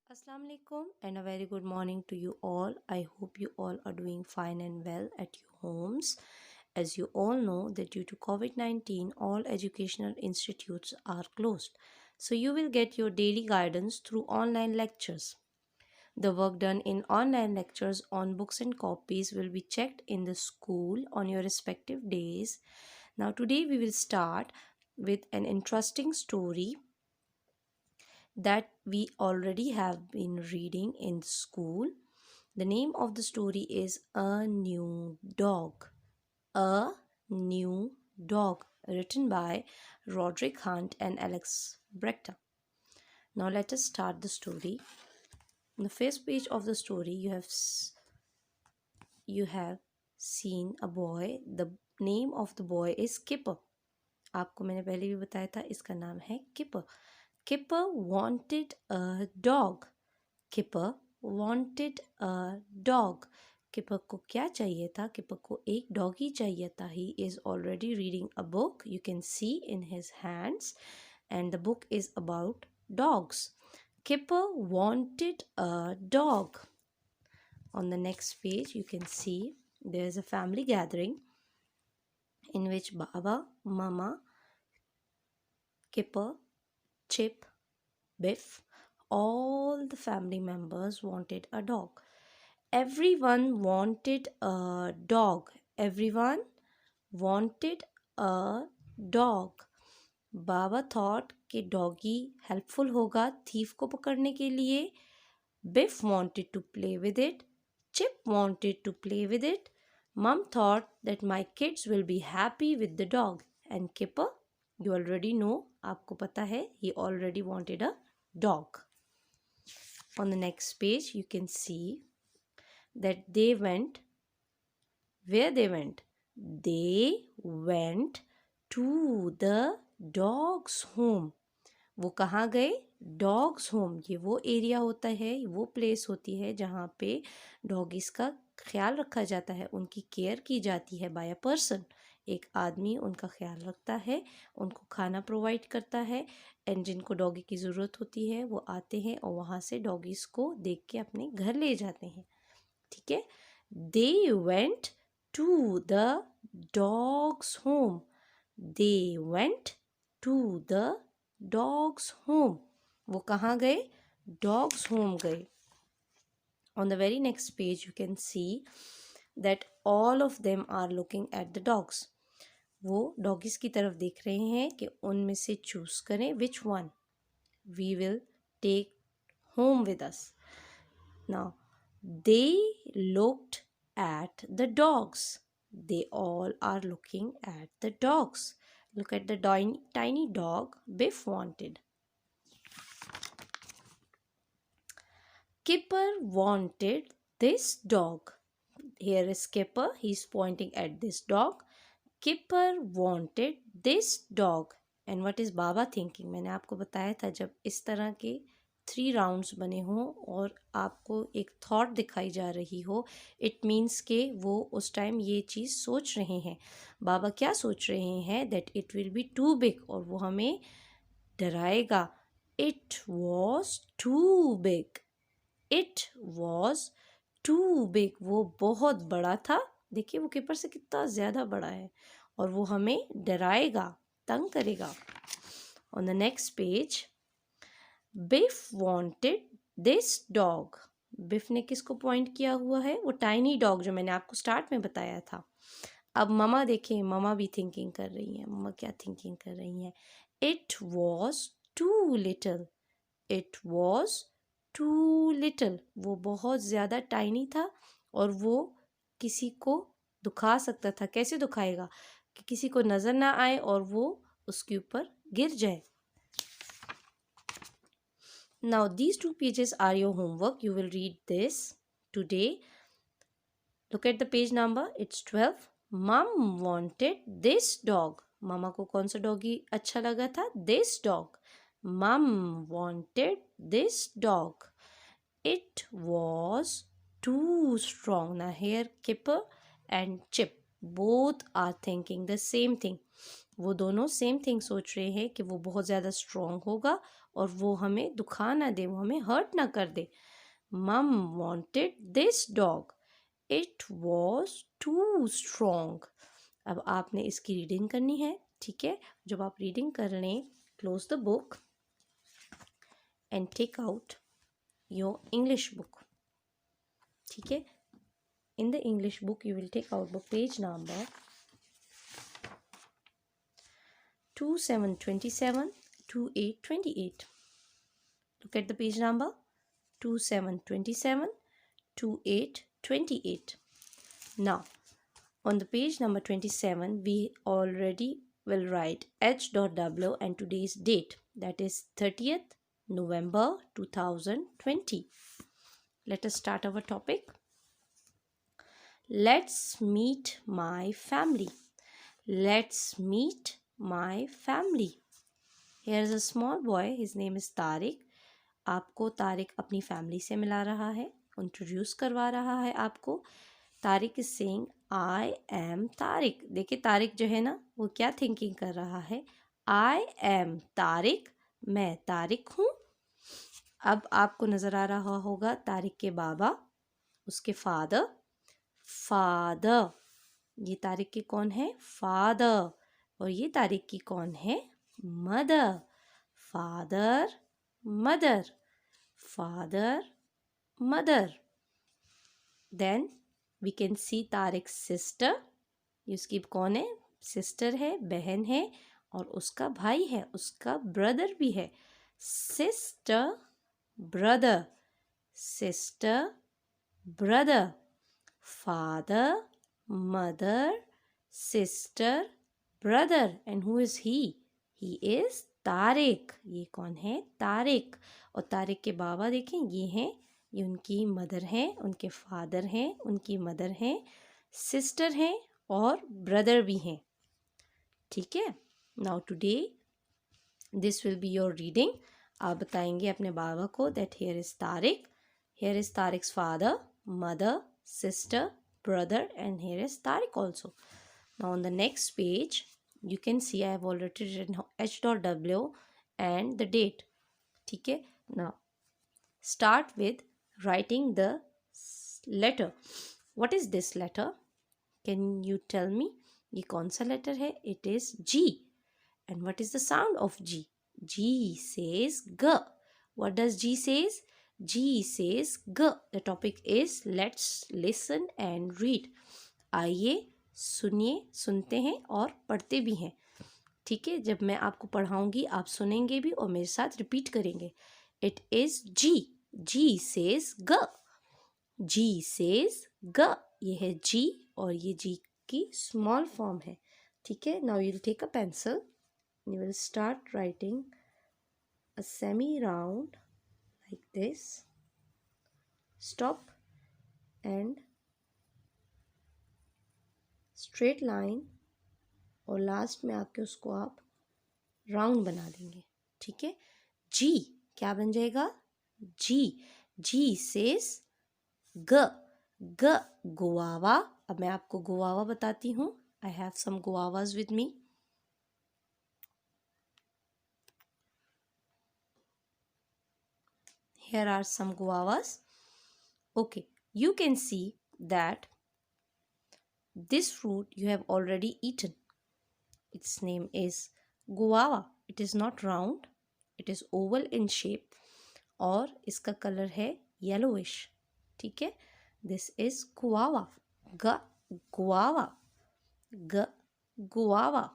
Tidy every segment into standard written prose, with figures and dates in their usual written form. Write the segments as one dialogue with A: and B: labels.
A: Assalamu alaikum and a very good morning to you all. I hope you all are doing fine and well at your homes. As you all know that due to COVID-19 all educational institutes are closed. So you will get your daily guidance through online lectures. The work done in online lectures on books and copies will be checked in the school on your respective days. Now today we will start with an interesting story that we already have been reading in school. The name of the story is A New Dog. A New Dog, written by Roderick Hunt and Alex Brecta. Now let us start the story. On the first page of the story, you have seen a boy. The name of the boy is Kipper. आपको मैंने पहले भी बताया था इसका नाम है Kipper. Kipper wanted a dog. Kipper wanted a dog. Kipper को क्या चाहिए था? Kipper को एक डॉगी चाहिए था. He is already reading a book. You can see in his hands, and the book is about dogs. Kipper wanted a dog. On the next page, you can see there is a family gathering in which Baba, Mama, Kipper, Chip, Biff, all the family members wanted a dog. Everyone wanted a dog. Everyone wanted a dog. Baba thought कि doggy helpful होगा thief को पकड़ने के लिए. Biff wanted to play with it. Chip wanted to play with it. Mom thought that my kids will be happy with the dog. And Kipper, you already know, आपको पता है, he already wanted a dog. On the next page, you can see that they went. Where they went? They went to the dog's home. वो कहाँ गए? Dogs home. ये वो area होता है, वो प्लेस होती है जहाँ पे डॉगीज़ का ख्याल रखा जाता है, उनकी केयर की जाती है बाय अ पर्सन. एक आदमी उनका ख्याल रखता है, उनको खाना प्रोवाइड करता है, एंड जिनको डॉगी की ज़रूरत होती है वो आते हैं और वहाँ से डॉगीज़ को देख के अपने घर ले जाते हैं. ठीक है. They went to the dogs home. They went to the dogs home. वो कहाँ गए? डॉग्स होम गए. On the very next page you can see that all of them are looking at the dogs. वो doggies की तरफ देख रहे हैं कि उनमें से चूज़ करें which one we will take home with us. Now they looked at the dogs. They all are looking at the dogs. Look at the tiny dog Biff wanted. Kipper wanted this dog. Here is Kipper. He's pointing at this dog. Kipper wanted this dog. And what is Baba thinking? मैंने आपको बताया था जब इस तरह के 3 rounds बने हों और आपको एक थॉट दिखाई जा रही हो, इट मीन्स के वो उस टाइम ये चीज़ सोच रहे हैं. बाबा क्या सोच रहे हैं? That it will be too big, और वो हमें डराएगा. It was too big. It was too big. वो बहुत बड़ा था. देखिए वो कीपर से कितना ज़्यादा बड़ा है और वो हमें डराएगा, तंग करेगा. On the next page, Biff wanted this dog. Biff ने किसको पॉइंट किया हुआ है? वो टाइनी डॉग जो मैंने आपको स्टार्ट में बताया था. अब ममा देखें, ममा भी थिंकिंग कर रही हैं. ममा क्या थिंकिंग कर रही हैं? It was too little. It was too little. वो बहुत ज़्यादा टाइनी था और वो किसी को दुखा सकता था. कैसे दुखाएगा? कि किसी को नज़र ना आए और वो उसके ऊपर गिर जाए. Now these 2 pages are your homework. You will read this today. Look at the page number. It's 12. Mom wanted this dog. मामा को कौन सा डॉगी अच्छा लगा था? This dog. Mom wanted this dog. It was too strong. Now here Kipper and Chip both are thinking the same thing. वो दोनों same thing सोच रहे हैं कि वो बहुत ज़्यादा स्ट्रॉन्ग होगा और वो हमें दुखा ना दे, वो हमें हर्ट ना कर दे. मम wanted this dog. It was too strong. अब आपने इसकी रीडिंग करनी है. ठीक है, जब आप रीडिंग कर लें, close the book and take out your English book. ठीक है, in the English book you will take out the page number 2727 2828. Look at the page number 2727 2828. Now on the page number 27 we already will write h.w and today's date, that is 30th November 2020. Let us start our topic. Let's meet my family. Let's meet my family. Here is a small boy. His name is Tariq. आपको तारिक अपनी family से मिला रहा है, introduce करवा रहा है आपको. Tariq is saying I am Tariq. देखिए तारिक जो है ना, वो क्या थिंकिंग कर रहा है. आई एम तारिक, मैं तारिक हूँ. अब आपको नज़र आ रहा होगा तारिक के बाबा, उसके फादर. फादर, ये तारिक की कौन है. फादर. और ये तारिक की कौन है. Mother. Father mother. Father mother. Then we can see Tariq sister. ये उसकी कौन है. सिस्टर है, बहन है. और उसका भाई है, उसका ब्रदर भी है. Sister brother. Sister brother. Father mother sister brother. And who is he. He is Tariq. ये कौन है. तारिक. और तारिक के बाबा देखें, ये हैं, ये उनकी मदर हैं, उनके फादर हैं, उनकी मदर हैं, सिस्टर हैं और ब्रदर भी हैं. ठीक है. Now today this will be your reading. आप बताएंगे अपने बाबा को that here is Tariq, here is Tariq's father, mother, sister, brother, and here is Tariq also. Now on the next page you can see I have already written h.w and the date. ठीक है. Now start with writing the letter. What is this letter? Can you tell me? ये कौन सा letter है. It is G. And what is the sound of G? G says G. What does G says? G says G. The topic is let's listen and read. आइए सुनिए, सुनते हैं और पढ़ते भी हैं. ठीक है, जब मैं आपको पढ़ाऊंगी आप सुनेंगे भी और मेरे साथ रिपीट करेंगे. It is G. G says G. G says G. ये है G और ये G की स्मॉल फॉर्म है. ठीक है. Now you'll take a pencil. You will start writing a semi round like this. Stop and straight line और last में आके उसको आप राउंड बना देंगे. ठीक है. जी क्या बन जाएगा. जी. जी सेज ग. ग गुआवा. अब मैं आपको गुआवा बताती हूँ. I have some guavas with me. Here are some guavas. Okay, you can see that this fruit you have already eaten. Its name is guava. It is not round. It is oval in shape. और इसका colour है yellowish. ठीक है. This is guava. G guava. G guava.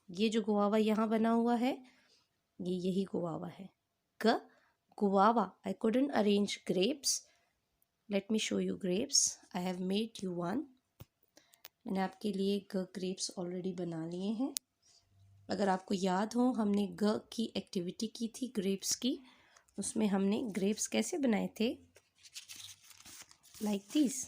A: ये जो guava यहाँ बना हुआ है, ये यही गुआवा है. G guava. I couldn't arrange grapes. Let me show you grapes. I have made you one. मैंने आपके लिए grapes already बना लिए हैं. अगर आपको याद हो, हमने की एक्टिविटी की थी grapes की. उसमें हमने grapes कैसे बनाए थे. Like these.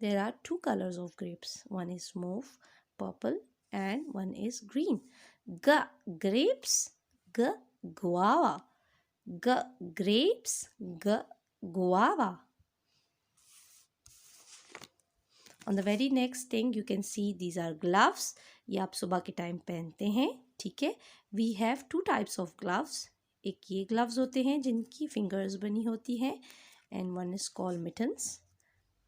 A: There are two colors of grapes. One is mauve, purple, and one is green. Grapes. G guava. G grapes. G guava. On the very next thing you can see these are gloves, ये आप सुबह के time पहनते हैं, ठीक है। We have two types of gloves, एक ये ग्लव्स होते हैं जिनकी फिंगर्स बनी होती हैं, and one is called mittens.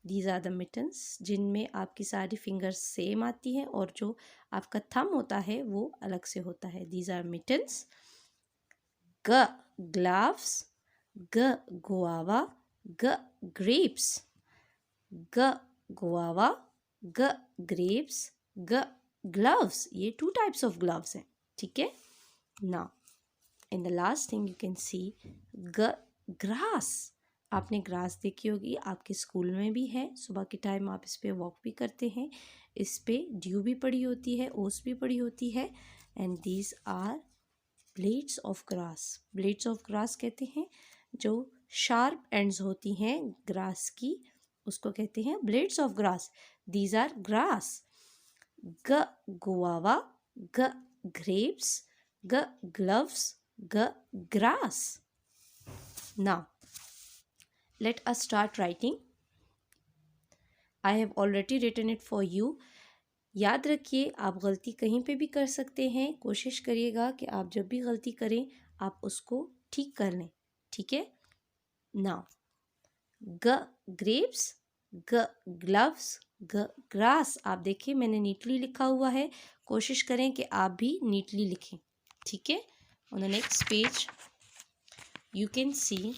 A: These are the mittens जिनमें आपकी सारी फिंगर्स सेम आती हैं और जो आपका थंब होता है वो अलग से होता है। These are mittens. G gloves, g guava, g grapes, g guava, g grapes, g gloves, ये टू टाइप्स ऑफ ग्लव्स हैं, ठीक है। Now in the last thing you can see g grass. आपने ग्रास देखी होगी, आपके स्कूल में भी है, सुबह के टाइम आप इस पे वॉक भी करते हैं, इस पे ड्यू भी पड़ी होती है, ओस भी पड़ी होती है, and these are blades of grass. Blades of grass कहते हैं जो शार्प एंड्स होती हैं ग्रास की, उसको कहते हैं blades of grass. These are grass. G guava, g grapes, g gloves, g grass. Now let us start writing. I have already written it for you. याद रखिए आप गलती कहीं पे भी कर सकते हैं, कोशिश करिएगा कि आप जब भी गलती करें आप उसको ठीक कर लें, ठीक है। नाउ ग grapes, g gloves, g grass. आप देखिए मैंने नीटली लिखा हुआ है, कोशिश करें कि आप भी नीटली लिखें, ठीक है। On the next page you can C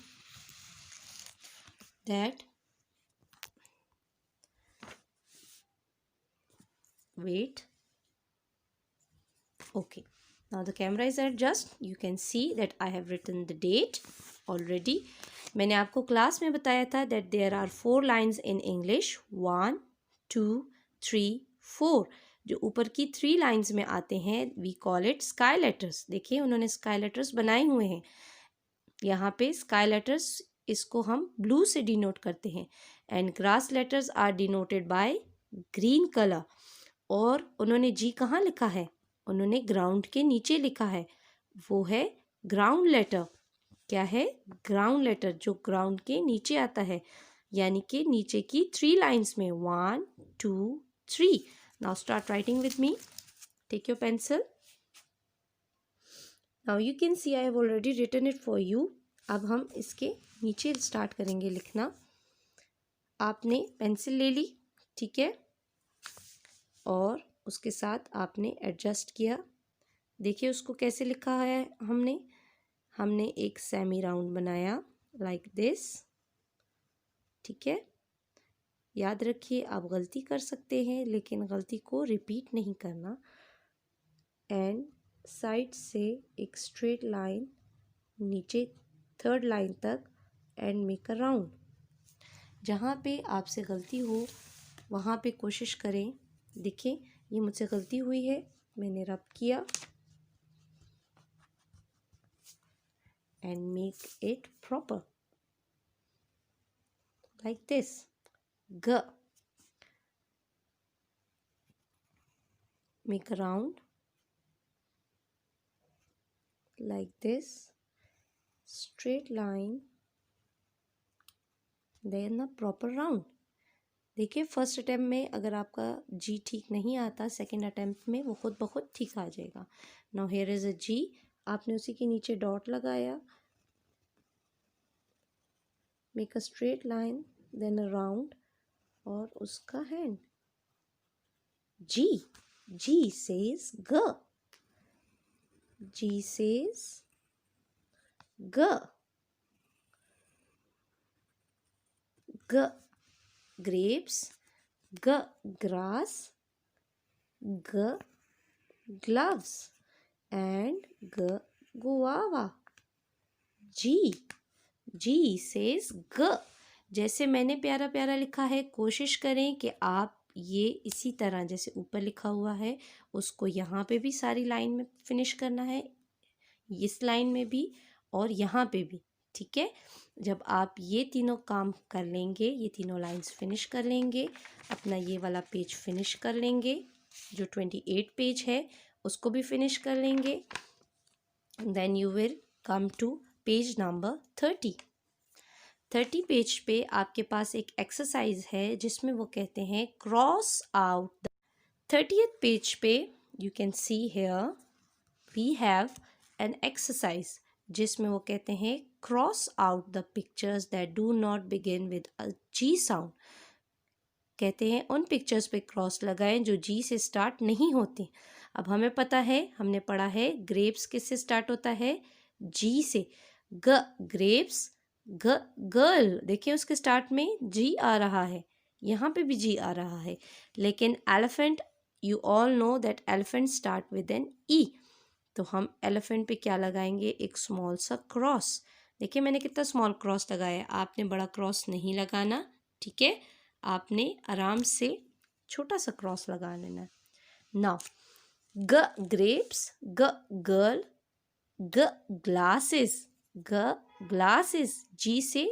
A: that wait, okay, now the camera is adjust, you can see that I have written the date already. मैंने आपको क्लास में बताया था that there are 4 lines in English, 1 2 3 4। जो ऊपर की 3 lines में आते हैं we call it sky letters। देखिए उन्होंने sky letters बनाए हुए हैं, यहाँ पे sky letters इसको हम ब्लू से डिनोट करते हैं, and grass letters are denoted by green colour. और उन्होंने जी कहाँ लिखा है, उन्होंने ग्राउंड के नीचे लिखा है, वो है ग्राउंड लेटर। क्या है? ग्राउंड लेटर, जो ग्राउंड के नीचे आता है, यानी कि नीचे की 3 लाइन्स में 1 2 3। Now start writing with me, take your pencil. Now you can see I have already written it for you. अब हम इसके नीचे स्टार्ट करेंगे लिखना। आपने पेंसिल ले ली, ठीक है, और उसके साथ आपने एडजस्ट किया। देखिए उसको कैसे लिखा है हमने एक सेमी राउंड बनाया लाइक दिस, ठीक है। याद रखिए आप गलती कर सकते हैं लेकिन गलती को रिपीट नहीं करना। एंड साइड से एक स्ट्रेट लाइन नीचे 3rd लाइन तक एंड मेक अ राउंड। जहाँ पे आपसे गलती हो वहाँ पे कोशिश करें। देखिए ये मुझसे गलती हुई है, मैंने रब किया and make it proper like this. ग make a round like this, straight line, then a proper round। देखिए फर्स्ट अटेम्प्ट में अगर आपका जी ठीक नहीं आता, सेकंड अटेम्प्ट में वो खुद ब खुद ठीक आ जाएगा। Now here is a G, आपने उसी के नीचे डॉट लगाया, make a straight line then a round और उसका hand. G, G says g, G says G. G grapes, G grass, G gloves, and G guava. G says G। जैसे मैंने प्यारा प्यारा लिखा है, कोशिश करें कि आप ये इसी तरह जैसे ऊपर लिखा हुआ है उसको यहाँ पे भी सारी लाइन में फिनिश करना है, इस लाइन में भी और यहाँ पे भी, ठीक है। जब आप ये तीनों काम कर लेंगे, ये तीनों लाइंस फिनिश कर लेंगे, अपना ये वाला पेज फिनिश कर लेंगे, जो 28 पेज है उसको भी फिनिश कर लेंगे, then you will come to page number 30। 30 page पे आपके पास एक एक्सरसाइज है जिसमें वो कहते हैं क्रॉस आउट। 30th पेज पे you can see here we have an exercise जिसमें वो कहते हैं cross out the pictures that do not begin with a G sound. कहते हैं उन पिक्चर्स पे क्रॉस लगाएं जो जी से स्टार्ट नहीं होती। अब हमें पता है, हमने पढ़ा है ग्रेप्स किससे स्टार्ट होता है, जी से। ग ग्रेप्स, ग गर्ल, देखिए उसके स्टार्ट में जी आ रहा है, यहाँ पे भी जी आ रहा है। लेकिन elephant, you all know that elephant start with an E, तो हम एलिफेंट पे क्या लगाएंगे, एक स्मॉल सा क्रॉस। देखिए मैंने कितना स्मॉल क्रॉस लगाया है, आपने बड़ा क्रॉस नहीं लगाना, ठीक है, आपने आराम से छोटा सा क्रॉस लगा लेना। नाउ ग ग्रेप्स, ग गर्ल, ग ग्लासेस, ग ग्लासेस, जी से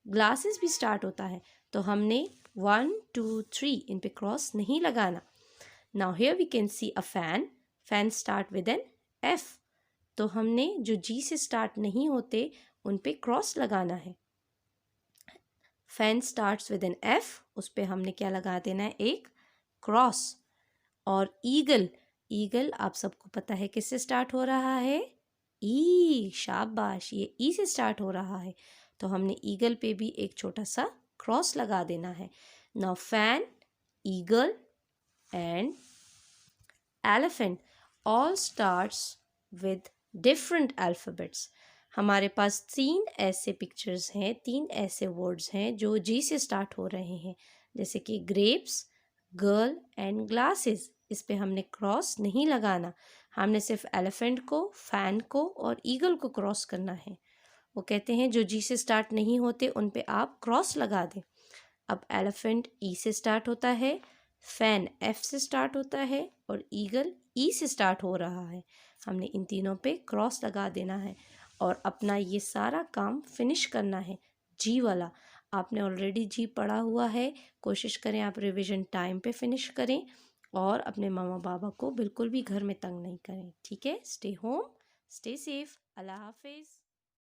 A: ग्लासेस भी स्टार्ट होता है, तो हमने 1 2 3 इन पे क्रॉस नहीं लगाना। Now here we can see a fan, fan start with an F, तो हमने जो जी से स्टार्ट नहीं होते उन पे क्रॉस लगाना है। Fan starts with an F, उस पे हमने क्या लगा देना है, एक क्रॉस। और ईगल, ईगल आप सबको पता है किससे स्टार्ट हो रहा है, ई, शाबाश, ये ई से स्टार्ट हो रहा है, तो हमने ईगल पे भी एक छोटा सा क्रॉस लगा देना है। Now fan, eagle and elephant all starts with different alphabets। हमारे पास 3 ऐसे पिक्चर्स हैं, 3 ऐसे वर्ड्स हैं जो जी से स्टार्ट हो रहे हैं, जैसे कि ग्रेप्स, गर्ल एंड ग्लासेस। इस पे हमने क्रॉस नहीं लगाना, हमने सिर्फ एलिफेंट को, फैन को और ईगल को क्रॉस करना है। वो कहते हैं जो जी से स्टार्ट नहीं होते उन पे आप क्रॉस लगा दें। अब एलिफेंट ई से स्टार्ट होता है, फैन एफ से स्टार्ट होता है और ईगल ई से स्टार्ट हो रहा है, हमने इन तीनों पे क्रॉस लगा देना है और अपना ये सारा काम फिनिश करना है। जी वाला आपने ऑलरेडी जी पढ़ा हुआ है, कोशिश करें आप रिवीजन टाइम पे फिनिश करें और अपने मामा बाबा को बिल्कुल भी घर में तंग नहीं करें, ठीक है। स्टे होम, स्टे सेफ, अल्लाह हाफिज़।